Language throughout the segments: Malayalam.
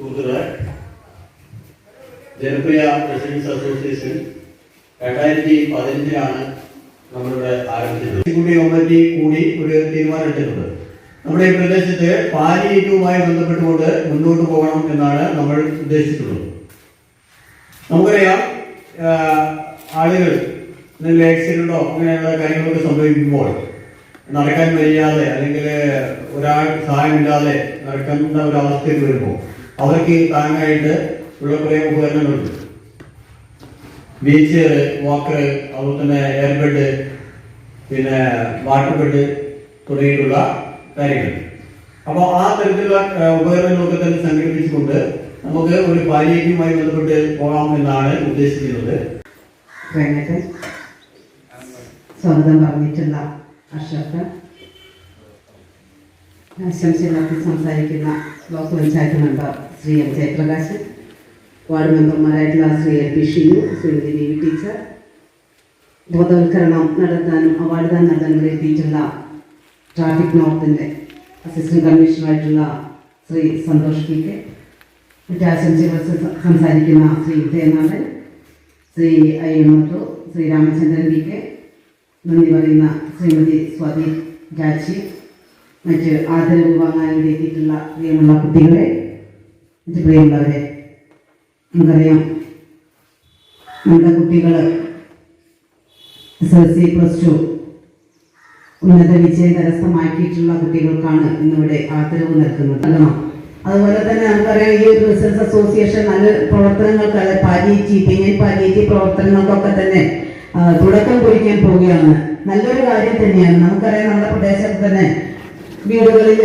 സുഹൃത്തുക്കളെ, ജനപ്രിയ റെസിഡൻസ് അസോസിയേഷൻ 2015 നമ്മളിവിടെ ആരംഭിച്ചത്. കമ്മിറ്റി കൂടി ഒരു തീരുമാനം എടുത്തിട്ടുണ്ട്. നമ്മുടെ ഈ പ്രദേശത്ത് പാലിയേറ്റീവുമായി ബന്ധപ്പെട്ടുകൊണ്ട് മുന്നോട്ട് പോകണം എന്നാണ് നമ്മൾ ഉദ്ദേശിച്ചിട്ടുള്ളത്. നമുക്കറിയാം, ആളുകൾ എന്തെങ്കിലും ആക്സിഡന്റോ അങ്ങനെയുള്ള കാര്യങ്ങളൊക്കെ സംഭവിക്കുമ്പോൾ നടക്കാൻ കഴിയാതെ അല്ലെങ്കിൽ ഒരാൾ സഹായമില്ലാതെ നടക്കേണ്ട ഒരു അവസ്ഥയിൽ വരുമ്പോൾ അവർക്ക് താങ്ങായിട്ട് ഉള്ള കുറേ ഉപകരണങ്ങളുണ്ട്. വീൽ ചെയർ, വാക്കർ, അതുപോലെ തന്നെ എയർ ബെഡ്, പിന്നെ വാട്ടർ ബെഡ് തുടങ്ങിയിട്ടുള്ള കാര്യങ്ങൾ. അപ്പോൾ ആ തരത്തിലുള്ള ഉപകരണങ്ങളൊക്കെ തന്നെ സംഘടിപ്പിച്ചുകൊണ്ട് നമുക്ക് ഒരു പാലിയേറ്റീവുമായി ബന്ധപ്പെട്ട് പോകാം എന്നാണ് ഉദ്ദേശിക്കുന്നത്. സ്വാഗതം പറഞ്ഞിട്ടുള്ള അഷറഫ്, ആശംസകളൊക്കെ സംസാരിക്കുന്ന block panchayat member Shri M Jayaprakash, ward മെമ്പർമാരായിട്ടുള്ള Shri L P Shinu, Shrimati Devi teacher, ബോധവൽക്കരണം നടത്താനും അവാർഡ് ദാനം നടത്താനും എത്തിയിട്ടുള്ള ട്രാഫിക് നോർത്തിൻ്റെ അസിസ്റ്റന്റ് കമ്മീഷണറായിട്ടുള്ള ശ്രീ സന്തോഷ് പി കെ, മറ്റ് ആശംസകൾ സംസാരിക്കുന്ന ശ്രീ ഉദയനാഥൻ, ശ്രീ അയ്യമ്മത്തു, ശ്രീ രാമചന്ദ്രൻ പി കെ, നന്ദി പറയുന്ന ശ്രീമതി സ്വാതി രാജി, മറ്റ് ആദരവ് വാങ്ങാൻ വേണ്ടി എത്തിയിട്ടുള്ള പ്രിയമുള്ള കുട്ടികളെ, മറ്റ് പ്രിയമുള്ളവരെ, നമുക്കറിയാം നമ്മുടെ കുട്ടികൾ SSLC +2 ഉന്നത വിജയം കരസ്ഥമാക്കിയിട്ടുള്ള കുട്ടികൾക്കാണ് ഇന്നിവിടെ ആദരവ് നൽകുന്നത്. അതുപോലെ തന്നെ നമുക്കറിയാം, ഈ ഒരു റിസർച്ച് അസോസിയേഷൻ നല്ല പ്രവർത്തനങ്ങൾക്ക്, പാലിയേറ്റീവ് പ്രവർത്തനങ്ങൾക്കൊക്കെ തന്നെ തുടക്കം കുറിക്കാൻ പോവുകയാണ്. നല്ലൊരു കാര്യം തന്നെയാണ്. നമുക്കറിയാം, നമ്മുടെ പ്രദേശത്ത് തന്നെ വീടുകളിൽ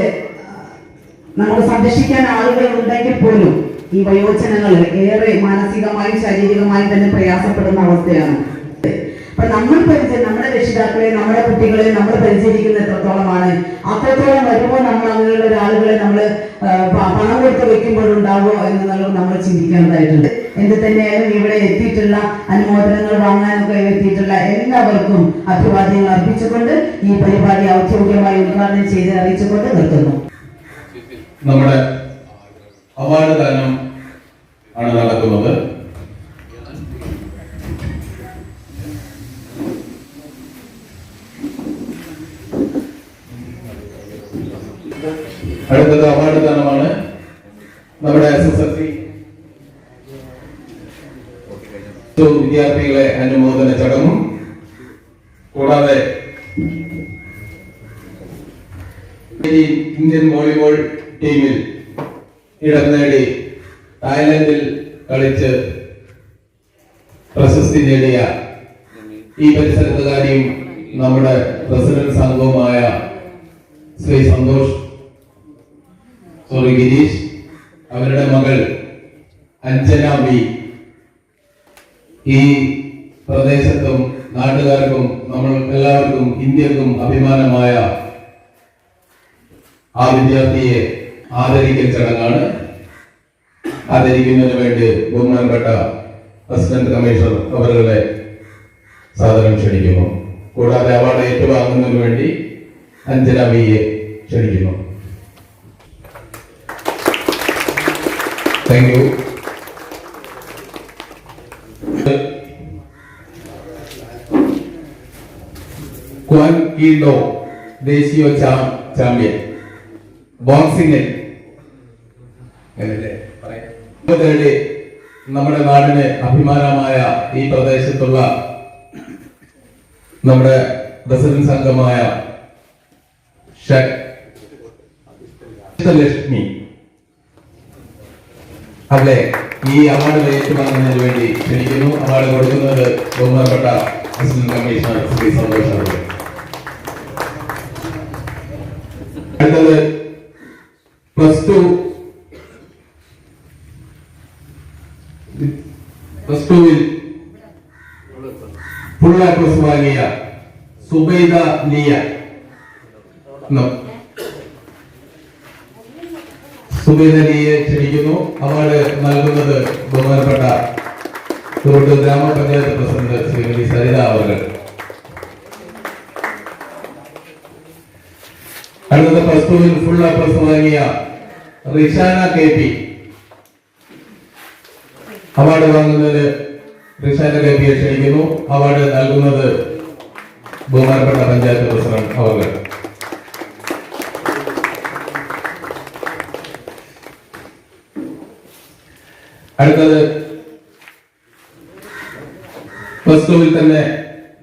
നമ്മൾ സംരക്ഷിക്കാൻ ആളുകൾ ഉണ്ടെങ്കിൽ പോലും ഈ വയോജനങ്ങൾ ഏറെ മാനസികമായും ശാരീരികമായും തന്നെ പ്രയാസപ്പെടുന്ന അവസ്ഥയാണ്. അപ്പൊ നമ്മുടെ രക്ഷിതാക്കളെ, നമ്മുടെ കുട്ടികളെ നമ്മൾ പരിചരിക്കുന്ന എത്രത്തോളമാണ്, അത്രത്തോളം വരുമ്പോൾ നമ്മൾ അങ്ങനെയുള്ള ഒരാളുകളെ നമ്മൾ പണം കൊടുത്ത് വെക്കുമ്പോഴുണ്ടാവോ എന്നുള്ളത് നമ്മൾ ചിന്തിക്കേണ്ടതായിട്ടുണ്ട്. എന്ത് തന്നെയായാലും ഇവിടെ എത്തിയിട്ടുള്ള അനുമോദനങ്ങൾ വാങ്ങാനൊക്കെ എത്തിയിട്ടുള്ള എല്ലാവർക്കും അഭിവാദ്യങ്ങൾ അർപ്പിച്ചുകൊണ്ട് ഈ പരിപാടി ഔദ്യോഗികമായി ഉദ്ഘാടനം ചെയ്ത് അറിയിച്ചുകൊണ്ട് നിർത്തുന്നു. നമ്മുടെ അവാർഡ് ദാനം ആണ് നടക്കുന്നത്. അടുത്തത് അവാർഡ് ദാനമാണ്. നമ്മുടെ SSLC വിദ്യാർത്ഥികളെ അനുമോദന ചടങ്ങും കൂടാതെ ഇന്ത്യൻ വോളിബോൾ ടീമിൽ ഇടം നേടി തായ്ലൻഡിൽ കളിച്ച് പ്രശസ്തി നേടിയ ഈ പരിസരത്തുകാരിയും നമ്മുടെ പ്രസിഡന്റ് അംഗവുമായ ശ്രീ ഗിരീഷ്, അവരുടെ മകൾ അഞ്ജന ബി, ഈ പ്രദേശത്തും നാട്ടുകാർക്കും നമ്മൾ എല്ലാവർക്കും ഇന്ത്യക്കും അഭിമാനമായ ആ വിദ്യാർത്ഥിയെ ആദരിക്കൽ ചടങ്ങാണ്. ആദരിക്കുന്നതിന് വേണ്ടി ബഹുമാനപ്പെട്ട അസിസ്റ്റന്റ് കമ്മീഷണർ അവരുടെ സാദരം ക്ഷണിക്കുന്നു. കൂടാതെ അവാർഡ് ഏറ്റുവാങ്ങുന്നതിന് വേണ്ടി അഞ്ജന ബിയെ ക്ഷണിക്കുന്നു. Thank you. ക്വാൻ കീഡോ ദേശീയ ചാമ്പ്യൻ ബോക്സിംഗിൽ നമ്മുടെ നാടിന് അഭിമാനമായ ഈ പ്രദേശത്തുള്ള നമ്മുടെ റെസിഡൻസ് അംഗമായ ലക്ഷ്മി അവളെ ഈ അവാർഡ് ഏറ്റുവാങ്ങുന്നതിന് വേണ്ടി ക്ഷണിക്കുന്നു. അവാർഡ് കൊടുക്കുന്നത് ബഹുമാനപ്പെട്ട അസിസ്റ്റന്റ് കമ്മീഷണർ ശ്രീ സന്തോഷ്. അടുത്തത് +2 ഫുൾ A+ വാങ്ങിയ സുബൈദ ലിയ. സുബൈദ ലിയെ ക്ഷണിക്കുന്നു. അവാർഡ് നൽകുന്നത് ബഹുമാനപ്പെട്ട ഗ്രാമപഞ്ചായത്ത് പ്രസിഡന്റ് ശ്രീമതി സരിത അവർ. അടുത്തത് +2 ഫുൾ A+ വാങ്ങിയ റിഷാന KP. അവാർഡ് വാങ്ങുന്നതിന് റിഷാന കബിയെ ക്ഷണിക്കുന്നു. അവാർഡ് നൽകുന്നത് ബഹുമാനപ്പെട്ട പഞ്ചായത്ത് പ്രസിഡന്റ് അവർ. അടുത്തത് പ്ലസ് ടുവിൽ തന്നെ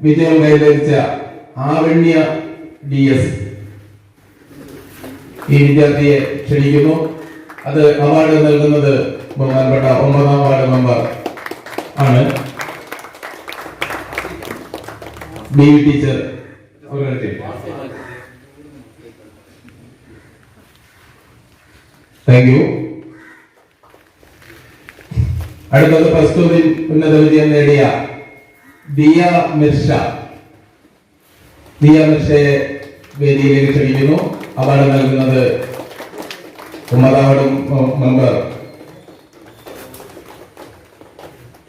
വിജയം കൈവരിച്ച ആവണ്യ DS ഈ വിദ്യാർത്ഥിയെ ക്ഷണിക്കുന്നു. അത് അവാർഡ് നൽകുന്നത് ബഹുമാനപ്പെട്ട 9ാം വാർഡ് മെമ്പർ ആണ് BV ടീച്ചർ. Thank you. അടുത്തത് പ്ലസ് ടുവിൽ ഉന്നത വിജയം നേടിയ ദിയ മിർഷ. ദിയ മിർഷയെ വേദിയിലേക്ക് ക്ഷണിക്കുന്നു. അവാർഡ് നൽകുന്നത് 9ാം ward member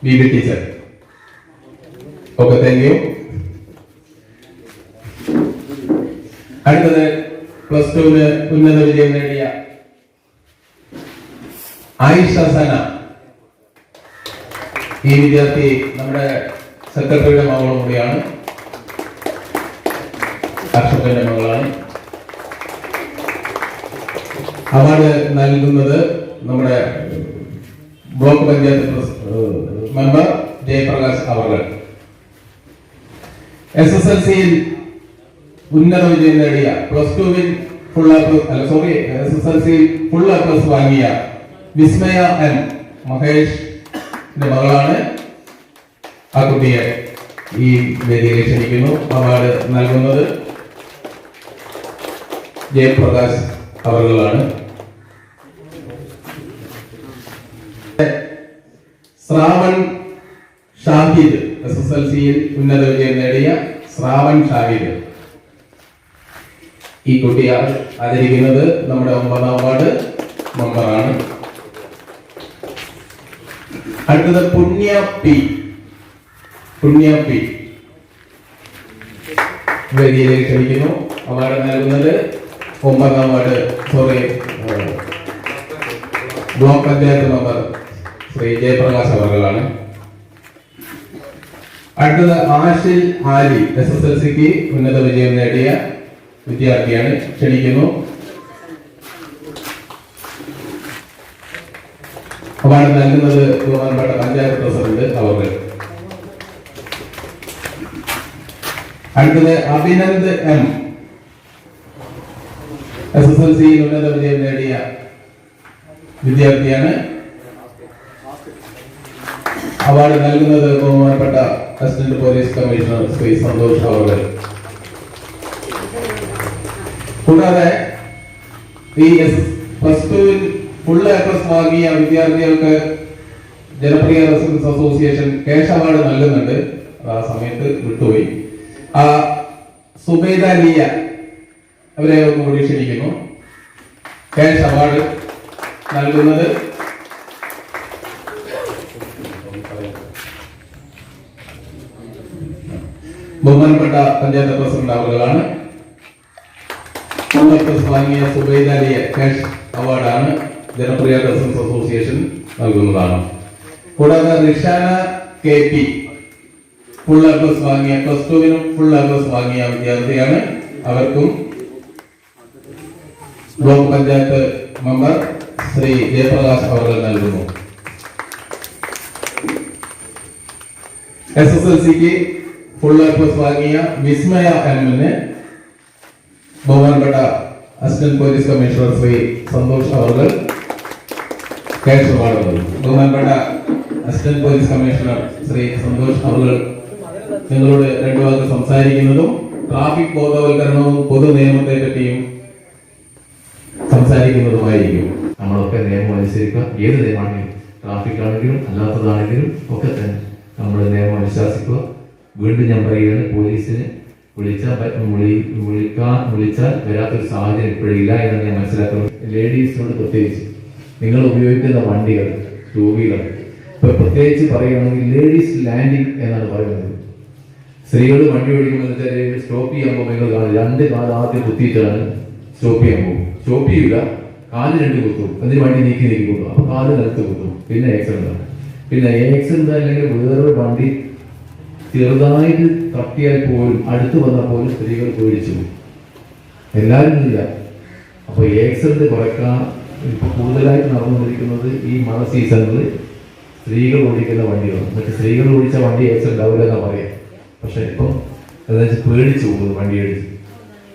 BV teacher. Okay, thank you. അടുത്തത് പ്ലസ് ടുവിന് ഉന്നത വിജയം നേടിയ ആയിഷ സന. ഈ വിദ്യാർത്ഥി നമ്മുടെ സെക്രട്ടറിയുടെ മകളും കൂടിയാണ്, അർഷത്തിന്റെ മകളാണ്. അവാർഡ് നൽകുന്നത് നമ്മുടെ ബ്ലോക്ക് പഞ്ചായത്ത് മെമ്പർ ജയപ്രകാശ് അവർ. SSLCയിൽ ഉന്നത വിജയം നേടിയ പ്ലസ് ടുവിൽ SSLCയിൽ ഫുൾ A+ വാങ്ങിയ വിസ്മയ M മഹേഷ് മകളാണ്. ആ കുട്ടിയെ ഈ വേദിയിൽ ക്ഷണിക്കുന്നു. അവാർഡ് നൽകുന്നത് ജയപ്രകാശ് അവറുകളാണ്. ശ്രാവൺ ഷാഹിദ്. SSLCയിൽ ഉന്നത വിജയം നേടിയ ശ്രാവൺ ഷാഹിദ്. ഈ കുട്ടിയെ ആദരിക്കുന്നത് നമ്മുടെ 9ാം വാർഡ് മെമ്പറാണ്. അടുത്തത് പുണ്യ പി. വേദിയിലേക്ക് ക്ഷണിക്കുന്നു. അവാർഡ് നൽകുന്നത് 9ാം ward block panchayat member Shri Jayaprakash അവറുകളാണ്. അടുത്തത് ആഷിൽ ആലി. SSLCക്ക് ഉന്നത വിജയം നേടിയ വിദ്യാർത്ഥിയാണ്, ക്ഷണിക്കുന്നു. അവാർഡ് നൽകുന്നത് ബഹുമാനപ്പെട്ട പഞ്ചായത്ത് പ്രസിഡന്റ് അവർ. അടുത്തത് അഭിനന്ദ് M. SSLCയിൽ ഉന്നത വിജയം നേടിയ വിദ്യാർത്ഥിയാണ്. അവാർഡ് നൽകുന്നത് ബഹുമാനപ്പെട്ട assistant police commissioner Shri Santhosh അവർ. കൂടാതെ ഈ പ്ലസ് ടുവിൽ ഫുൾ A+ വാങ്ങിയ വിദ്യാർത്ഥികൾക്ക് ജനപ്രിയ റെസിഡൻസ് അസോസിയേഷൻ ക്യാഷ് അവാർഡ് നൽകുന്നുണ്ട്. ആ സമയത്ത് വിട്ടുപോയി. ആ സുബൈദ ലിയ അവരെ ഒന്നുകൂടി ക്ഷണിക്കുന്നു. ക്യാഷ് അവാർഡ് നൽകുന്നത് ബഹുമാനപ്പെട്ട പഞ്ചായത്ത് പ്രസിഡന്റ് അവറുകളാണ്. വാങ്ങിയ സുബൈദ ലിയ ക്യാഷ് അവാർഡാണ് ജനപ്രിയ റെസിഡൻസ് അസോസിയേഷൻ നൽകുന്നതാണ്. കൂടാതെ റിഷാന KP ഫുൾ A+ വാങ്ങിയ പ്ലസ് ടുവിനും ഫുൾ A+ വാങ്ങിയ വിദ്യാർത്ഥിയാണ്. അവർക്കും ബ്ലോക്ക് പഞ്ചായത്ത് മെമ്പർ ശ്രീ ജയപ്രകാശ് അവർ നൽകുന്നു. SSLCക്ക് ഫുൾ A+ വാങ്ങിയ വിസ്മയ M-ന് ബഹുമാനപ്പെട്ട assistant police commissioner Shri Santhosh അവർ ക്യാഷ് അവാർഡ് നൽകുന്നു. ബഹുമാനപ്പെട്ട assistant police commissioner Shri Santhosh അവർ നിങ്ങളോട് 2 വാക്ക് സംസാരിക്കുന്നതും ട്രാഫിക് ബോധവൽക്കരണവും പൊതു നിയമത്തെ പറ്റിയും സംസാരിക്കുന്നതുമായിരിക്കും. നമ്മളൊക്കെ നിയമം അനുസരിക്കുക. ഏത് നിയമമാണെങ്കിലും, ട്രാഫിക് ആണെങ്കിലും അല്ലാത്തതാണെങ്കിലും ഒക്കെ തന്നെ നമ്മൾ നിയമം അനുശാസിക്കുക. വീണ്ടും ഞാൻ പറയുകയാണ്, പോലീസിന് വിളിച്ചാൽ വരാത്തൊരു സാഹചര്യം ഇപ്പോഴില്ല എന്നാണ് ഞാൻ മനസ്സിലാക്കുന്നത്. ലേഡീസിനോട് പ്രത്യേകിച്ച് നിങ്ങൾ ഉപയോഗിക്കുന്ന വണ്ടികൾ, 2 വീലർ, ഇപ്പൊ പ്രത്യേകിച്ച് പറയുകയാണെങ്കിൽ ലേഡീസ് ലാൻഡിങ് എന്നാണ് പറയുന്നത്. സ്ത്രീകൾ വണ്ടി ഓടിക്കുമ്പോൾ സ്റ്റോപ്പ് ചെയ്യാൻ പോകുമ്പോൾ കാണും 2 കാല് ആദ്യം കുത്തിയിട്ടാണ് സ്റ്റോപ്പ് ചെയ്യാൻ പോകും. സ്റ്റോപ്പ് ചെയ്യൂല, കാല് 2 കുത്തും, എന്നിട്ട് വണ്ടി നീക്കി കൊണ്ടും, അപ്പൊ കാല് നിലത്ത് കുത്തും, പിന്നെ ആക്സിഡന്റ് ആണ്. പിന്നെ ആക്സിഡന്റ് അല്ലെങ്കിൽ വേറൊരു വണ്ടി ചെറുതായിട്ട് തട്ടിയാൽ പോലും അടുത്ത് വന്നാൽ പോലും സ്ത്രീകൾ പേടിച്ചു പോകും. എല്ലാവരും ഇല്ല. അപ്പോൾ ആക്സിഡന്റ് കുറയ്ക്കാൻ ഇപ്പൊ കൂടുതലായിട്ട് നടന്നുകൊണ്ടിരിക്കുന്നത് ഈ മഴ സീസണിൽ സ്ത്രീകൾ ഓടിക്കുന്ന വണ്ടികൾ. മറ്റേ സ്ത്രീകൾ ഓടിച്ച വണ്ടി ആക്സിഡന്റ് ആവില്ല എന്നാ പറയാം. പക്ഷെ ഇപ്പം ഏകദേശം പേടിച്ചു പോകുന്നത് വണ്ടി ഓടിച്ച്.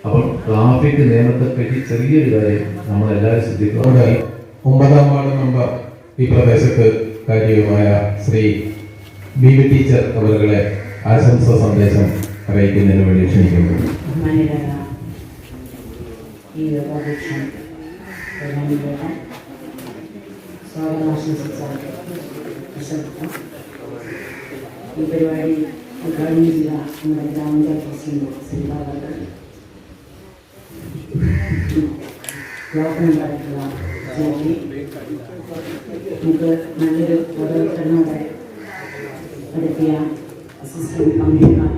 അപ്പം ട്രാഫിക് നിയമത്തെ പറ്റി ചെറിയൊരു കാര്യം നമ്മളെല്ലാവരും ശ്രദ്ധിക്കുക. 9ാം വാർഡ് മെമ്പർ ഈ പ്രദേശത്ത് കാര്യവുമായ ശ്രീ ബീബി ടീച്ചർ അവരുടെ ആശംസ സന്ദേശം അറിയിക്കുന്നതിന് വേണ്ടി ക്ഷണിക്കുന്നു. ഈ യോഗാദീക്ഷം സ്വാഗതാശംസിച്ചാൽ ഈ പരിപാടി ഉദ്ഘാടനം ചെയ്ത നമ്മുടെ ഗ്രാമപഞ്ചായത്ത് പ്രസിഡന്റ് ശ്രീ ബ്ലോക്ക് മെമ്പറായിട്ടുള്ള ജോലി നമുക്ക് നല്ലൊരു ബോധവൽക്കരണോടെ നടത്തിയ അസിസ്റ്റന്റ് കമ്മീഷണർ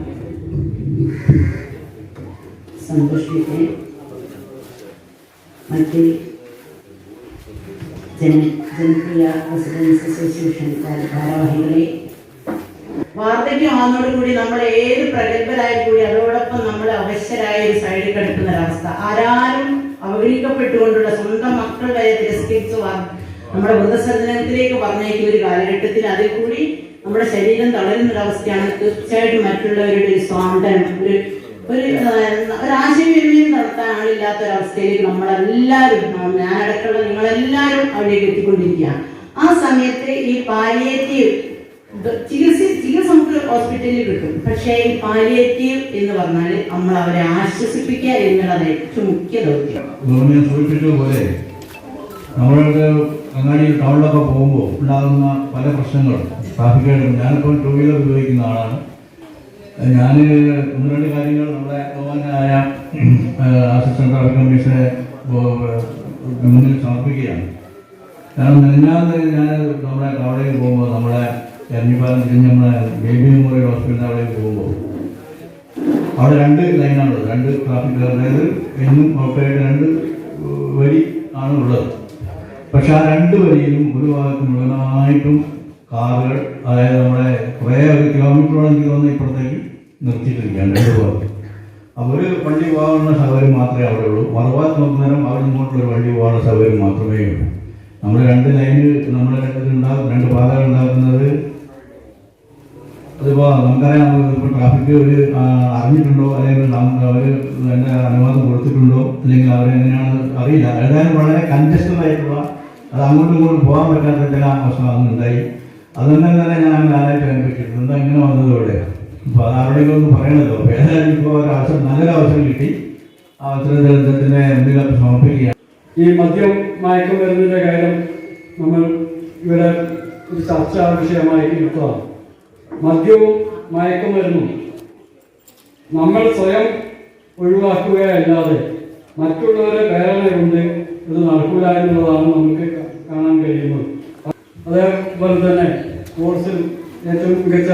സന്തോഷിപ്പിക്കെ മറ്റ് ജനപ്രിയ റെസിഡൻസ് അസോസിയേഷൻ ഭാരവാഹികളെ, വാർദ്ധക്യം ആവുന്നതോടുകൂടി നമ്മൾ ഏത് പ്രഗത്ഭരായാലും കൂടി അതോടൊപ്പം നമ്മൾ അവശ്യരായ ഒരു സൈഡിൽ കിടക്കുന്ന ഒരവസ്ഥ, ആരാരും അവഗണിക്കപ്പെട്ടുകൊണ്ടുള്ള സ്വന്തം മക്കൾ വരെ തിരസ്കരിച്ച് നമ്മുടെ വൃദ്ധസദനത്തിലേക്ക് പറഞ്ഞേക്കുന്ന ഒരു കാലഘട്ടത്തിൽ അതിൽ കൂടി നമ്മുടെ ശരീരം തളരുന്ന ഒരവസ്ഥയാണ്. തീർച്ചയായിട്ടും മറ്റുള്ളവരുടെ ഒരു സ്വാതന്ത്ര്യം, ഒരു ആശയവിനിമയം നടത്താൻ ആളില്ലാത്ത ഒരവസ്ഥയിലേക്ക് നമ്മളെല്ലാവരും, ഞാനടക്കമുള്ള നിങ്ങളെല്ലാവരും അവിടേക്ക് എത്തിക്കൊണ്ടിരിക്കുകയാണ്. ആ സമയത്ത് ഈ പാലിയേറ്റീവ് ചികിത്സ നമുക്ക് ഹോസ്പിറ്റലിൽ കിട്ടും. പക്ഷേ ഈ പാലിയേറ്റീവ് എന്ന് പറഞ്ഞാൽ നമ്മൾ അവരെ ആശ്വസിപ്പിക്കുക എന്നുള്ളത് ഏറ്റവും മുഖ്യ ദൗത്യം. ഞാൻ സൂചിപ്പിച്ചതുപോലെ നമ്മളുടെ അങ്ങാടി ടൗണിലൊക്കെ പോകുമ്പോൾ ഉണ്ടാകുന്ന പല പ്രശ്നങ്ങളും ട്രാഫിക്കായിട്ടും, ഞാനിപ്പോൾ 2 വീലർ ഉപയോഗിക്കുന്ന ആളാണ്. ഞാൻ 1-2 കാര്യങ്ങൾ നമ്മുടെ ബഹുമാനായ അസിസ്റ്റന്റ് ട്രാഫിക് കമ്മീഷനെ മുന്നിൽ സമർപ്പിക്കുകയാണ്. കാരണം മെനഞ്ഞാന്ന് ഞാൻ നമ്മുടെ അവിടേക്ക് പോകുമ്പോൾ, നമ്മുടെ എരഞ്ഞിപ്പാലം തിരിഞ്ഞ് നമ്മുടെ ബേബി മെമ്മോറിയൽ ഹോസ്പിറ്റലിൻ്റെ അവിടേക്ക് പോകുമ്പോൾ അവിടെ 2 ലൈനാണുള്ളത്, 2 ട്രാഫിക്, അതായത് എന്നും ഔട്ടായിട്ട് 2 വരി ആണ് ഉള്ളത്. പക്ഷെ ആ 2 വരിയിലും ഒരു ഭാഗത്ത് മുഴുവനായിട്ടും കാറുകൾ, അതായത് നമ്മുടെ കുറേ ഒരു കിലോമീറ്ററോളം എനിക്ക് തോന്നുന്നു ഇപ്പുറത്തേക്ക് നിർത്തിയിട്ടിരിക്കുകയാണ് 2 ഭാഗത്ത്. അപ്പോൾ ഒരു വണ്ടി പോകാനുള്ള സൗകര്യം മാത്രമേ അവിടെ ഉള്ളൂ. മറുഭാഗത്ത് നോക്കുന്നേരം അവിടെ ഇങ്ങോട്ടുള്ള ഒരു വണ്ടി പോകാനുള്ള സൗകര്യം മാത്രമേ ഉള്ളൂ. നമ്മൾ 2 ലൈന് നമ്മുടെ 2 പാതകൾ ഉണ്ടാക്കുന്നത്, അതിപ്പോൾ നമുക്കറിയാം, ഇപ്പോൾ ട്രാഫിക് ഒരു അറിഞ്ഞിട്ടുണ്ടോ അല്ലെങ്കിൽ അവർ എൻ്റെ അനുവാദം കൊടുത്തിട്ടുണ്ടോ അല്ലെങ്കിൽ അവരെങ്ങനെയാണ് അറിയില്ല. ഏതായാലും വളരെ കൺജസ്റ്റഡ് ആയിട്ടുള്ള, അത് അങ്ങോട്ടും ഇങ്ങോട്ടും പോകാൻ പറ്റാത്ത ചില പ്രശ്നങ്ങൾ ഉണ്ടായി. അതുകൊണ്ട് തന്നെ ഞാൻ ആരായിട്ട് അനുഭവിച്ചിട്ടുണ്ട്. എന്താ ഇങ്ങനെ വന്നത് ഇവിടെ? അപ്പോൾ അത് ആരുടെയൊക്കെ ഒന്ന് പറയണല്ലോ. അപ്പോൾ ഏതായാലും ഇപ്പോൾ നല്ലൊരു അവസരം കിട്ടി. ആ അവസരത്തിൻ്റെ മുന്നിൽ സമർപ്പിക്കുക. ഈ മദ്യം മയക്കുമരുന്നിൻ്റെ കാര്യം നമ്മൾ ഇവിടെ ഒരു ചർച്ചാ വിഷയമായി എടുത്തതാണ്. മദ്യവും മയക്കുമരുന്നും നമ്മൾ സ്വയം ഒഴിവാക്കുകയല്ലാതെ മറ്റുള്ളവരെ പ്രേരണ കൊണ്ട് ഇത് നടക്കില്ല എന്നുള്ളതാണ് നമുക്ക് കാണാൻ കഴിയുന്നത്. അതേപോലെ തന്നെ സ്പോർട്സിൽ ഏറ്റവും മികച്ച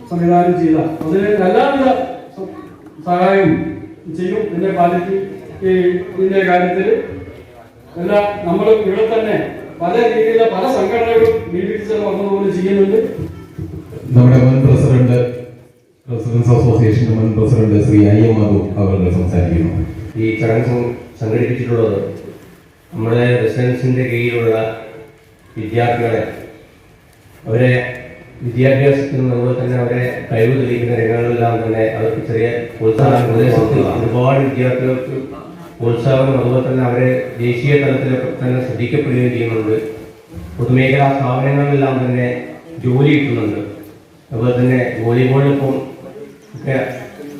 സംവിധാനം ചെയ്ത അതിന് എല്ലാവിധ സഹായവും ചെയ്യും. ഇതിൻ്റെ ഇതിൻ്റെ കാര്യത്തിൽ എല്ലാ നമ്മൾ ഇവിടെ തന്നെ പല രീതിയിലുള്ള പല സംഘടനകളും ബിപിസിൽ വന്നതുപോലെ ചെയ്യുന്നുണ്ട്. നമ്മുടെ മുൻ പ്രസിഡന്റ്, റെസിഡൻസ് അസോസിയേഷന്റെ മുൻ പ്രസിഡന്റ് ശ്രീ IM മധു അവർ സംസാരിക്കുന്നു. ഈ ചടങ്ങ് സംഘടിപ്പിച്ചിട്ടുള്ളത് നമ്മുടെ റെസിഡൻസിന്റെ കീഴിലുള്ള വിദ്യാർത്ഥികളെ, അവരെ വിദ്യാഭ്യാസത്തിന് അതുപോലെ തന്നെ അവരെ കഴിവ് തെളിയിക്കുന്ന രംഗങ്ങളിലെല്ലാം തന്നെ അവർക്ക് ചെറിയ പ്രോത്സാഹനം, പ്രദേശത്ത് ഒരുപാട് വിദ്യാർത്ഥികൾക്ക് പ്രോത്സാഹനം, അതുപോലെ തന്നെ അവരെ ദേശീയ തലത്തിലൊക്കെ തന്നെ ശ്രദ്ധിക്കപ്പെടുകയും ചെയ്യുന്നുണ്ട്. പൊതുമേഖലാ സ്ഥാപനങ്ങളിലെല്ലാം തന്നെ ജോലി കിട്ടുന്നുണ്ട്. അതുപോലെ തന്നെ വോളിബോളിലിപ്പം ഒക്കെ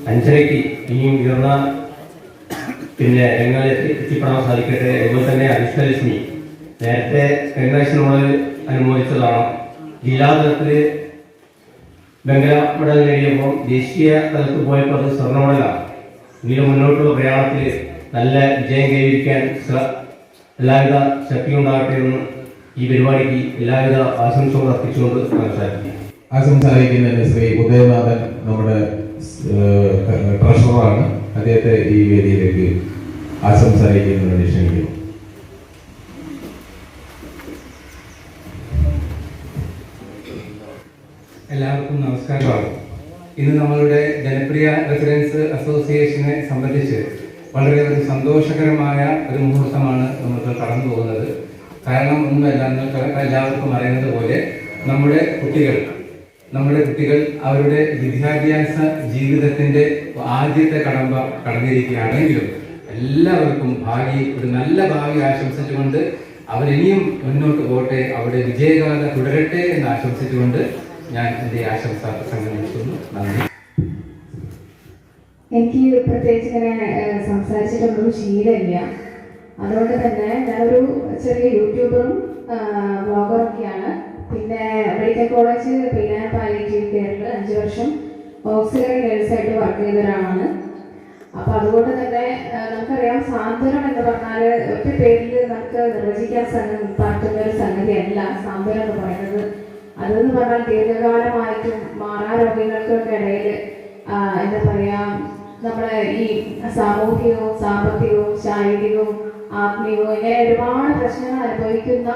5:30 ഇനിയും ഉയർന്ന രംഗങ്ങളിൽ എത്തിപ്പെടാൻ സാധിക്കട്ടെ. അതുപോലെ തന്നെ അരിഷ്ടലക്ഷ്മി നേരത്തെ കഴിഞ്ഞ നമ്മൾ അനുമോദിച്ചതാണ്. ജില്ലാതലത്തിൽ വെങ്കല മെഡൽ നേടിയപ്പോൾ ദേശീയ തലത്തിൽ പോയപ്പോൾ അത് സ്വർണ്ണ മെഡലാണ്. ഇതിന് മുന്നോട്ടുള്ള പ്രയാണത്തിൽ നല്ല വിജയം കൈവരിക്കാൻ എല്ലാവിധ ശക്തിയുണ്ടാകട്ടെ എന്ന് ഈ പരിപാടിക്ക് എല്ലാവിധ ആശംസകളും അർപ്പിച്ചുകൊണ്ട് മനസ്സിലാക്കി. ആശംസ അറിയിക്കുന്നതിന് ശ്രീ ഉദയനാഥൻ നമ്മുടെ ട്രഷററാണ്. അദ്ദേഹത്തെ ഈ വേദിയിലേക്ക് ആശംസ അറിയിക്കുന്നതിന് വേണ്ടി ക്ഷണിക്കുന്നു. എല്ലാവർക്കും നമസ്കാരമാണ്. ഇന്ന് നമ്മളുടെ ജനപ്രിയ റെസിഡൻസ് അസോസിയേഷനെ സംബന്ധിച്ച് വളരെ ഒരു സന്തോഷകരമായ ഒരു മുഹൂർത്തമാണ് നമുക്ക് കടന്നു പോകുന്നത്. കാരണം ഒന്നുമല്ല, നിങ്ങൾക്ക് എല്ലാവർക്കും അറിയുന്നത് പോലെ നമ്മുടെ കുട്ടികൾ അവരുടെ വിദ്യാഭ്യാസ ജീവിതത്തിൻ്റെ ആദ്യത്തെ കടമ്പ കടന്നിരിക്കുകയാണെങ്കിലും എല്ലാവർക്കും ഒരു നല്ല ഭാവി ആശംസിച്ചുകൊണ്ട് അവരിനിയും മുന്നോട്ട് പോകട്ടെ, അവരുടെ വിജയഗാഥ തുടരട്ടെ എന്ന് ആശംസിച്ചുകൊണ്ട് ഞാൻ എൻ്റെ ആശംസ പ്രസംഗം നടത്തുന്നു. നന്ദി. എനിക്ക് പ്രത്യേകിച്ച് ഇങ്ങനെ സംസാരിച്ചിട്ടൊന്നും ശീലമില്ല. അതുകൊണ്ട് തന്നെ ഞാനൊരു ചെറിയ യൂട്യൂബറും വ്ളോഗറൊക്കെയാണ്. പിന്നെ medical college pain and palliative കെയറിൽ 5 വർഷം ഓക്സിലറി നഴ്സായിട്ട് വർക്ക് ചെയ്ത ഒരാളാണ്. അപ്പം അതുകൊണ്ട് തന്നെ നമുക്കറിയാം, സാന്ത്വനം എന്ന് പറഞ്ഞാൽ ഒറ്റ പേരിൽ നമുക്ക് നിർവചിക്കാൻ പറ്റുന്ന ഒരു സംഗതിയല്ല സാന്ത്വനം എന്ന് പറയുന്നത്. അതെന്ന് പറഞ്ഞാൽ ദീർഘകാലമായിട്ടും മാറാരോഗികൾക്കൊക്കെ ഇടയിൽ എന്താ പറയുക, നമ്മുടെ ഈ സാമൂഹികവും സാമ്പത്തികവും ശാരീരികവും ആത്മീയവും ഇങ്ങനെ ഒരുപാട് പ്രശ്നങ്ങൾ അനുഭവിക്കുന്ന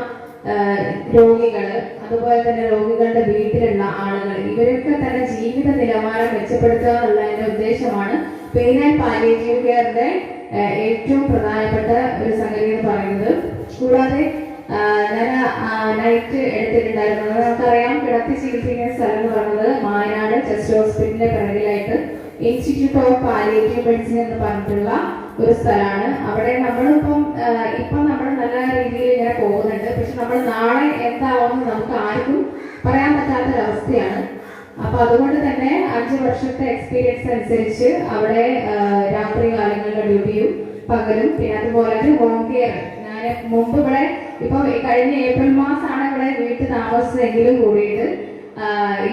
രോഗികൾ, അതുപോലെ തന്നെ രോഗികളുടെ വീട്ടിലുള്ള ആളുകൾ, ഇവരൊക്കെ തന്നെ ജീവിത നിലവാരം മെച്ചപ്പെടുത്തുക എന്നുള്ളതിൻ്റെ ഉദ്ദേശമാണ് പെയിൻ ആൻഡ് പാലിയേറ്റീവ് കെയറിന്റെ ഏറ്റവും പ്രധാനപ്പെട്ട ഒരു സംഗതി എന്ന് പറയുന്നത്. കൂടാതെ ഞാൻ നൈറ്റ് എടുത്തിട്ടുണ്ടായിരുന്നു. നമുക്കറിയാം, കിടത്തി ചികിത്സിക്കുന്ന സ്ഥലം എന്ന് പറയുന്നത് മായനാട് ചെസ്റ്റ് ഹോസ്പിറ്റലിന്റെ പിറകിലായിട്ട് ഇൻസ്റ്റിറ്റ്യൂട്ട് ഓഫ് പാലിയേറ്റീവ് മെഡിസിൻ എന്ന് പറഞ്ഞിട്ടുള്ള ഒരു സ്ഥലമാണ്. അവിടെ ഇപ്പം നമ്മൾ നല്ല രീതിയിൽ ഇങ്ങനെ പോകുന്നുണ്ട്. പക്ഷെ നമ്മൾ നാളെ എന്താവുമെന്ന് നമുക്ക് ആർക്കും പറയാൻ പറ്റാത്തൊരവസ്ഥയാണ്. അപ്പൊ അതുകൊണ്ട് തന്നെ 5 വർഷത്തെ എക്സ്പീരിയൻസ് അനുസരിച്ച് അവിടെ രാത്രി കാലങ്ങളിലെ ഡ്യൂട്ടിയും പകലും, പിന്നെ അതുപോലെ ഹോം കെയർ. ഞാൻ മുമ്പ് ഇവിടെ കഴിഞ്ഞ ഏപ്രിൽ മാസമാണ് ഇവിടെ വീട്ടിൽ താമസിച്ചെങ്കിലും കൂടിയിട്ട്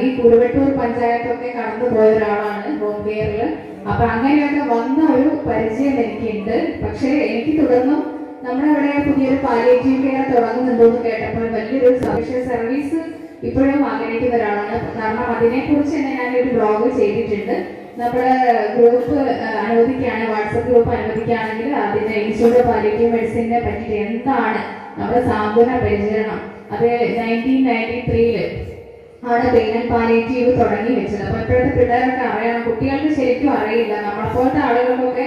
ഈ കുരുവട്ടൂർ പഞ്ചായത്തൊക്കെ കടന്നു പോയ ഒരാളാണ് ഹോം കെയറിൽ. അപ്പൊ അങ്ങനെയൊക്കെ വന്ന ഒരു പരിചയം എനിക്കുണ്ട്. പക്ഷെ എനിക്ക് തുടർന്നും നമ്മളവിടെ പുതിയൊരു പാലിയേറ്റീവ് കെയർ തുടങ്ങുന്നുണ്ടെന്ന് കേട്ടപ്പോൾ വലിയൊരു സർവീസ് ഇപ്പോഴും ആഗ്രഹിക്കുന്ന ഒരാളാണ്. കാരണം അതിനെക്കുറിച്ച് തന്നെ ഞാനൊരു ബ്ലോഗ് ചെയ്തിട്ടുണ്ട്. നമ്മുടെ ഗ്രൂപ്പ് അനുവദിക്കുകയാണ്, വാട്സപ്പ് ഗ്രൂപ്പ് അനുവദിക്കുകയാണെങ്കിൽ അതിന്റെ ഇൻസ്റ്റിറ്റ്യൂട്ട് ഓഫ് പാലിയേറ്റീവ് മെഡിസിനെ പറ്റിയിട്ട് എന്താണ് നമ്മുടെ സാന്ത്വന പരിചരണം, അത് 1993 ആണ് പെയിൻ ആൻഡ് പാലിയേറ്റീവ് തുടങ്ങി വെച്ചത്. അപ്പൊ ഇപ്പോഴത്തെ പിള്ളേരൊക്കെ അറിയണം, കുട്ടികൾക്ക് ശരിക്കും അറിയില്ല. നമ്മളെപ്പോലത്തെ ആളുകൾക്കൊക്കെ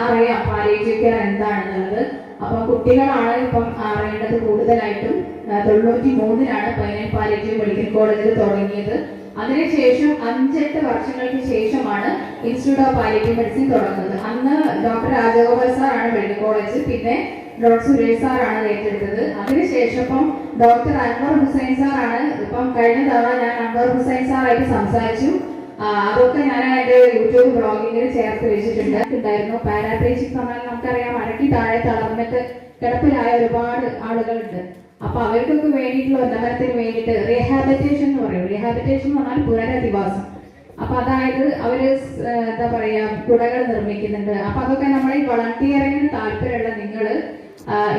അറിയാം പാലിയേറ്റീവ് കെയർ എന്താണെന്നുള്ളത്. അപ്പൊ കുട്ടികളാണ് ഇപ്പം അറിയേണ്ടത് കൂടുതലായിട്ടും. 93-ലാണ് പെയിൻ ആൻഡ് പാലിയേറ്റീവ് മെഡിക്കൽ കോളേജിൽ തുടങ്ങിയത്. അതിനുശേഷം 5-8 വർഷങ്ങൾക്ക് ശേഷമാണ് ഇൻസ്റ്റിറ്റ്യൂട്ട് ഓഫ് പാലിയേറ്റീവ് മെഡിസിൻ തുടങ്ങുന്നത്. അന്ന് ഡോക്ടർ രാജഗോപാൽ സാറാണ് മെഡിക്കൽ കോളേജ്, പിന്നെ ഡോക്ടർ സുരേഷ് സാറാണ് ഏറ്റെടുത്തത്. അതിനുശേഷം ഇപ്പം ഡോക്ടർ അൻവർ ഹുസൈൻ സാറാണ്. ഇപ്പം കഴിഞ്ഞ തവണ ഞാൻ അൻവർ ഹുസൈൻ സാറായിട്ട് സംസാരിച്ചു. അതൊക്കെ ഞാൻ എൻ്റെ യൂട്യൂബ് ബ്ലോഗിങ്ങിൽ ചേർത്ത് വെച്ചിട്ടുണ്ടായിരുന്നു. പാരാപ്ലേജിക് പറഞ്ഞാൽ നമുക്കറിയാം, അടക്കി താഴെ തളർന്നിട്ട് കിടപ്പിലായ ഒരുപാട് ആളുകളുണ്ട്. അപ്പൊ അവർക്കൊക്കെ വേണ്ടിയിട്ടുള്ള ഉന്നമനത്തിന് വേണ്ടിയിട്ട് റീഹാബിലിറ്റേഷൻ എന്ന് പറയും. റീഹാബിലിറ്റേഷൻ എന്ന് പറഞ്ഞാൽ പുനരധിവാസം. അപ്പൊ അതായത് അവര് എന്താ പറയാ, കുടകൾ നിർമ്മിക്കുന്നുണ്ട്. അപ്പൊ അതൊക്കെ നമ്മൾ ഈ വളണ്ടിയറിങ്ങിന് താല്പര്യമുള്ള നിങ്ങൾ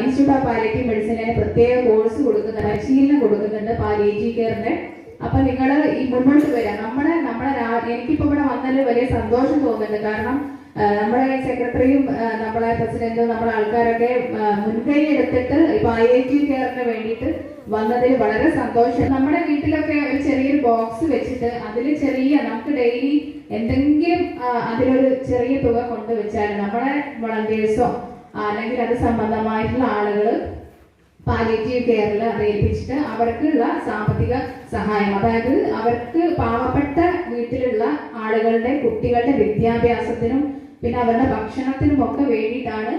ഇൻസ്റ്റിറ്റ്യൂട്ട് ഓഫ് പാലിയേറ്റീവ് മെഡിസിനെ പ്രത്യേക കോഴ്സ് കൊടുക്കുന്നുണ്ട്, പരിശീലനം കൊടുക്കുന്നുണ്ട് പാലിയേറ്റീവ് കെയറിന്റെ. അപ്പൊ നിങ്ങൾ ഈ മുന്നോട്ട് വരാം. എനിക്കിപ്പോ ഇവിടെ വന്നതിൽ വലിയ സന്തോഷം തോന്നുന്നുണ്ട്. കാരണം നമ്മുടെ സെക്രട്ടറിയും നമ്മളെ പ്രസിഡന്റും നമ്മുടെ ആൾക്കാരൊക്കെ മുൻകൈ എടുത്തിട്ട് പാലിയേറ്റീവ് കെയറിന് വേണ്ടിയിട്ട് വന്നതിൽ വളരെ സന്തോഷം. നമ്മുടെ വീട്ടിലൊക്കെ ഒരു ചെറിയൊരു ബോക്സ് വെച്ചിട്ട് അതിൽ നമുക്ക് ഡെയിലി എന്തെങ്കിലും അതിലൊരു ചെറിയ തുക കൊണ്ടുവച്ചാൽ നമ്മുടെ വളണ്ടിയേഴ്സോ അല്ലെങ്കിൽ അത് സംബന്ധമായിട്ടുള്ള ആളുകൾ പാലിയേറ്റീവ് കെയറിൽ അത് ഏൽപ്പിച്ചിട്ട് അവർക്കുള്ള സാമ്പത്തിക സഹായം, അതായത് അവർക്ക് പാവപ്പെട്ട വീട്ടിലുള്ള ആളുകളുടെ കുട്ടികളുടെ വിദ്യാഭ്യാസത്തിനും പിന്നെ അവരുടെ ഭക്ഷണത്തിനും ഒക്കെ വേണ്ടിയിട്ടാണ്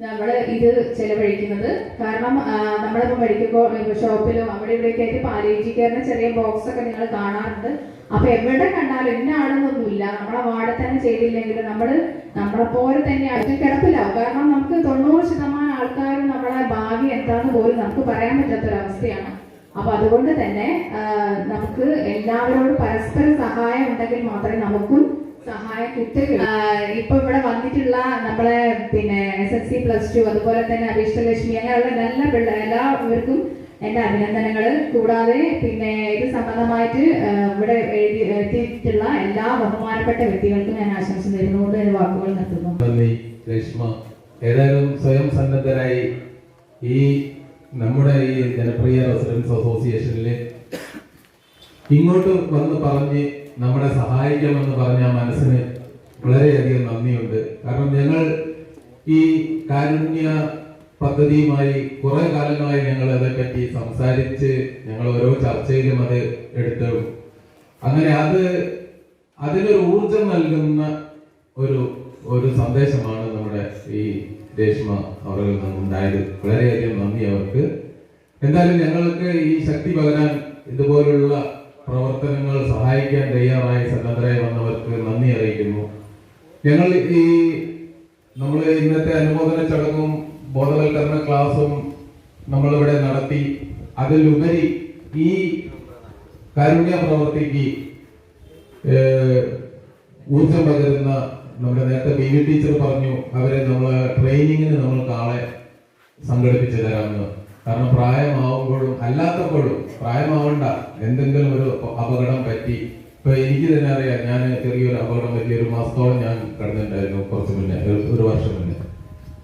നമ്മൾ ഇത് ചെലവഴിക്കുന്നത്. കാരണം നമ്മളിപ്പോൾ മെഡിക്കൽ ഷോപ്പിലും അവിടെ ഇവിടെയൊക്കെ ആയിട്ട് പാലിയേറ്റീവ് കെയറിന് ചെറിയ ബോക്സ് ഒക്കെ നിങ്ങൾ കാണാറുണ്ട്. അപ്പൊ എവിടെ കണ്ടാലും ഇന്ന ആളെന്നൊന്നുമില്ല. നമ്മളെ വാർഡ് തന്നെ ചെയ്തില്ലെങ്കിൽ നമ്മളെ പോലെ തന്നെ അടുത്ത് കിടപ്പിലാവും. കാരണം നമുക്ക് 90% ആൾക്കാരും നമ്മളെ ഭാവി എന്താന്ന് പോലും നമുക്ക് പറയാൻ പറ്റാത്തൊരവസ്ഥയാണ്. അപ്പൊ അതുകൊണ്ട് തന്നെ നമുക്ക് എല്ലാവരോടും പരസ്പര സഹായം ഉണ്ടെങ്കിൽ മാത്രമേ നമുക്കും സഹായം കിട്ടുകയുള്ളൂ. ഇപ്പൊ ഇവിടെ വന്നിട്ടുള്ള നമ്മളെ പിന്നെ SSC +2 അതുപോലെ തന്നെ അഭിഷ്ടലക്ഷ്മി അങ്ങനെയുള്ള നല്ല എല്ലാവർക്കും എന്റെ അഭിനന്ദനങ്ങൾ. കൂടാതെ പിന്നെ ഇത് സംബന്ധമായിട്ട് ഇവിടെ എത്തിയിട്ടുള്ള എല്ലാ ബഹുമാനപ്പെട്ട വ്യക്തികൾക്കും ഞാൻ ആശംസ നേരുന്നുകൊണ്ട് എന്റെ വാക്കുകൾ നിർത്തുന്നു. രേഷ്മ ഏതായാലും സ്വയം സന്നദ്ധരായി നമ്മുടെ ഈ ജനപ്രിയ റെസിഡൻസ് അസോസിയേഷനിൽ ഇങ്ങോട്ട് വന്ന് പറഞ്ഞ് നമ്മളെ സഹായിക്കാമെന്ന് പറഞ്ഞ മനസ്സിന് വളരെയധികം നന്ദിയുണ്ട്. കാരണം ഞങ്ങൾ ഈ കാരുണ്യ പദ്ധതിയുമായി കുറെ കാലങ്ങളായി ഞങ്ങൾ അതേപ്പറ്റി സംസാരിച്ച് ഞങ്ങൾ ഓരോ ചർച്ചയിലും അത് എടുത്തു. അങ്ങനെ അതിനൊരു ഊർജം നൽകുന്ന ഒരു സന്ദേശമാണ് നമ്മുടെ ഈ രേഷ്മ അവരിൽ നിന്നുണ്ടായത്. വളരെയധികം നന്ദി അവർക്ക്. എന്തായാലും ഞങ്ങൾക്ക് ഈ ശക്തി പകരാൻ ഇതുപോലുള്ള പ്രവർത്തനങ്ങൾ സഹായിക്കാൻ തയ്യാറായി സന്നദ്ധരായി വന്നവർക്ക് നന്ദി അറിയിക്കുന്നു. ഞങ്ങൾ നമ്മൾ ഇന്നത്തെ അനുമോദന ചടങ്ങും ബോധവൽക്കരണ ക്ലാസും നമ്മളിവിടെ നടത്തി. അതിലുപരി ഈ കാരുണ്യ പ്രവർത്തിക്ക് ഊർജം പകരുന്ന നമ്മുടെ നേരത്തെ ബി വി ടീച്ചർ പറഞ്ഞു, അവരെ നമ്മളെ ട്രെയിനിങ്ങിന് നമ്മൾക്ക് ആളെ സംഘടിപ്പിച്ചു തരാമെന്ന്. കാരണം പ്രായമാവുമ്പോഴും അല്ലാത്തപ്പോഴും, പ്രായമാവണ്ട, എന്തെങ്കിലും ഒരു അപകടം പറ്റി, ഇപ്പൊ എനിക്ക് തന്നെ അറിയാം, ഞാൻ ചെറിയൊരു അപകടം പറ്റി 1 മാസത്തോളം ഞാൻ കിടന്നിട്ടുണ്ടായിരുന്നു, കുറച്ച് മുന്നേ, 1 വർഷം മുന്നേ.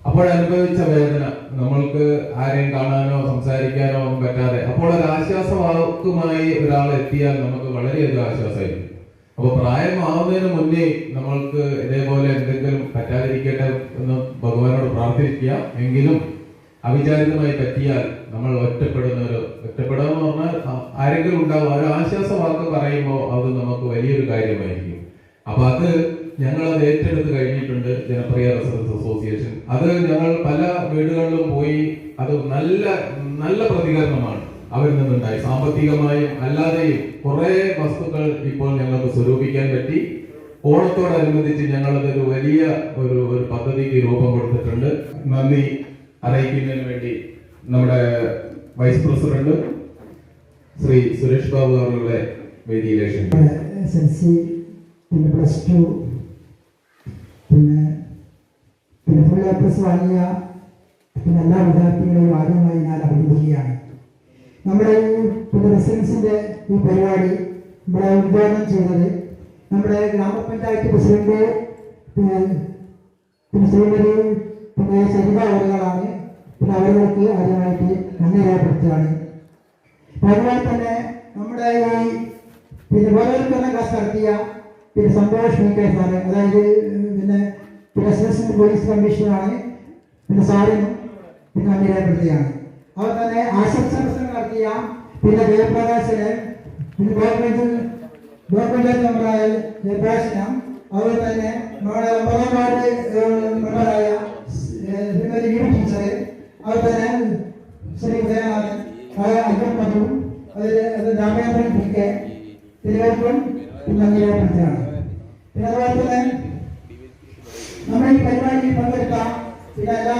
അപ്പോഴനുഭവിച്ച വേദന നമ്മൾക്ക് ആരെയും കാണാനോ സംസാരിക്കാനോ ഒന്നും പറ്റാതെ, അപ്പോൾ ഒരു ആശ്വാസവാക്കുമായി ഒരാൾ എത്തിയാൽ നമുക്ക് വളരെയധികം ആശ്വാസമായിരിക്കും. അപ്പൊ പ്രായമാവുന്നതിന് മുന്നേ നമ്മൾക്ക് ഇതേപോലെ എന്തെങ്കിലും പറ്റാതിരിക്കട്ടെ എന്ന് ഭഗവാനോട് പ്രാർത്ഥിക്കുക. എങ്കിലും അവിചാരിതമായി പറ്റിയാൽ നമ്മൾ ഒറ്റപ്പെടുമെന്ന് പറഞ്ഞാൽ ആരെങ്കിലും ഉണ്ടാവും, ഒരു ആശ്വാസവാക്ക് പറയുമ്പോൾ അത് നമുക്ക് വലിയൊരു കാര്യമായിരിക്കും. അപ്പൊ അത് ഞങ്ങളത് ഏറ്റെടുത്ത് കഴിഞ്ഞിട്ടുണ്ട്. ജനപ്രിയ റെസിഡൻസ് അസോസിയേഷൻ അത് ഞങ്ങൾ പല വീടുകളിലും പോയി, അത് നല്ല പ്രതികരണമാണ് അവരിൽ നിന്നുണ്ടായി. സാമ്പത്തികമായും അല്ലാതെയും കുറെ വസ്തുക്കൾ ഇപ്പോൾ ഞങ്ങൾക്ക് സ്വരൂപിക്കാൻ പറ്റി. ഓണത്തോടനുബന്ധിച്ച് ഞങ്ങളതൊരു വലിയ ഒരു പദ്ധതിക്ക് രൂപം കൊടുത്തിട്ടുണ്ട്. നന്ദി അറിയിക്കുന്നതിന് വേണ്ടി നമ്മുടെ വൈസ് പ്രസിഡന്റ് ശ്രീ സുരേഷ് ബാബു അവരുടെ വേദിയിലേക്ക് SLC, പിന്നെ +2, പിന്നെ ഫുൾ A+ വാങ്ങിയ പിന്നെ എല്ലാ വിദ്യാർത്ഥികളെയും ആദ്യമായി ഞാൻ അഭിനന്ദിക്കുകയാണ്. നമ്മുടെ റെസിഡൻസിന്റെ ഈ പരിപാടി ഇവിടെ ഉദ്ഘാടനം ചെയ്തത് നമ്മുടെ ഗ്രാമപഞ്ചായത്ത് പ്രസിഡന്റ് പിന്നെ ശ്രീമതി പിന്നെ സരിത അവരുകളാണ്. പിന്നെ അവർക്ക് ആദ്യമായിട്ട് നന്ദി രേഖപ്പെടുത്തുകയാണ്. അതുപോലെ തന്നെ നമ്മുടെ ഈ പിന്നെ ബോധവൽക്കരണ ക്ലാസ് നടത്തിയ പിന്നെ സന്തോഷ് മീക്കെ സാറ്, അതായത് പിന്നെ അസിസ്റ്റന്റ് പോലീസ് കമ്മീഷണറാണ്, പിന്നെ സാറിനും പിന്നെ നന്ദി രേഖപ്പെടുത്തുകയാണ്. അതുപോലെ തന്നെ ആശംസ പ്രസംഗം നടത്തിയ പിന്നെ ജയപ്രകാശന്, പിന്നെ ഗവൺമെന്റ് മെമ്പറായ ജയപ്രകാശനം, അതുപോലെ തന്നെ നമ്മുടെ 9ാം വാർഡ് മെമ്പറായ ശ്രീമതി വി ടീച്ചർ, അതുപോലെ തന്നെ ശ്രീ ഉദയനാഥൻ, അയ്യപ്പ മധു, അത് രാമേന്ദ്രൻ PK, തിരുവനന്തപുരം നന്ദി രേഖപ്പെടുത്തുകയാണ്. പിന്നെ അതുപോലെ തന്നെ നമ്മുടെ ഈ പരിപാടിയിൽ പങ്കെടുത്ത പിന്നെ എല്ലാ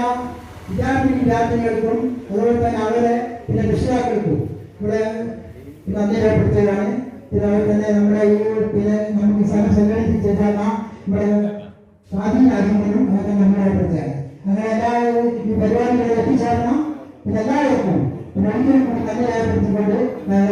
വിദ്യാർത്ഥിനികൾക്കും അതുപോലെ തന്നെ അവരെ പിന്നെ രക്ഷിതാക്കൾക്കും ഇവിടെ നന്ദി രേഖപ്പെടുത്തുകയാണ്. പിന്നെ അതുപോലെ തന്നെ നമ്മുടെ ഈ പിന്നെ നമുക്ക് സംഘടിപ്പിച്ച് ചേർന്ന നമ്മുടെ സ്വാധീന രാജ്യങ്ങളും അതൊക്കെ നന്ദി രേഖപ്പെടുത്തുകയാണ്. അങ്ങനെ എല്ലാവരും ഈ പരിപാടികളിൽ എത്തിച്ചേർന്ന പിന്നെ എല്ലാവർക്കും പിന്നെ ഒരിക്കലും കൂടി നന്ദി രേഖപ്പെടുത്തിക്കൊണ്ട് ഞാൻ